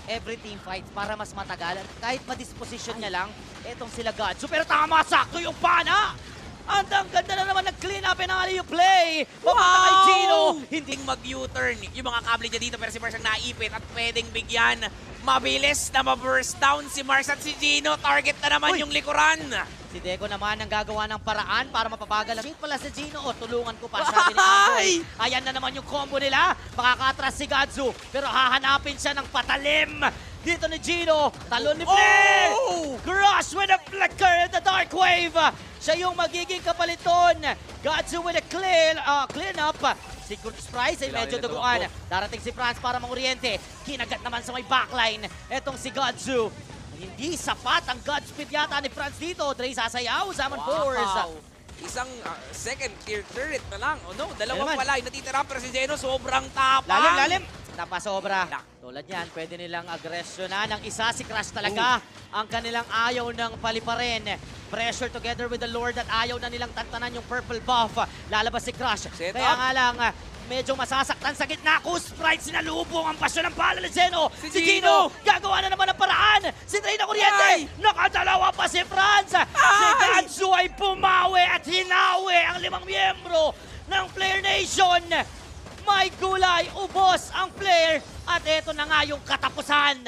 every team fights para mas matagal. Kahit ma-disposition niya lang, etong sila Godso. Pero tama, sakto yung pana! Ang ganda na naman nag-clean up and alley yung play! Papunta kay Gino! Hindi mag-U-turn yung mga kable niya dito pero si Mars ang naipit at pwedeng bigyan. Mabilis na ma-burst down si Mars at si Gino. Target na naman yung likuran. Si Deco naman ang gagawa ng paraan para mapabagal. Shit pala si Gino. O, tulungan ko pa, sabi ni Amboy. Ayan na naman yung combo nila. Makakatras si Godzu. Pero hahanapin siya ng patalim. Dito ni Gino. Talon ni Flair. Crush with a flicker in the dark wave. Siya yung magiging kapaliton. Godzu with a clean up. Si Cruz Price ay medyo duguan. Darating si Franz para mang-oriente. Kinagat naman sa may backline. Etong si Godzu. Hindi sapat ang Godspeed yata ni Franz dito. Dre sasayaw, Zaman Force. Isang second tier turret na lang. Oh no, dalawang Naman. pala. Natitira pero si Geno sobrang tapang. Lalim. Napasobra. Tulad yan, pwede nilang agresyonan. Ang isa, si Crush talaga. Ang kanilang ayaw ng paliparin. Pressure together with the Lord at ayaw na nilang tantanan yung purple buff. Lalabas si Crush. Set Kaya up. nga lang, medyo masasaktan sa gitna. Sprite, sinalubong ang pasyon ng bala ni Zeno. Si Si Gino. Gino, gagawa na naman ng paraan. Si Dre na kuryente. Nakadalawa pa si Franz. Si Gansu ay pumawi at hinawi ang 5 miyembro ng Player Nation. May gulay, ubos ang player at eto na nga yung katapusan.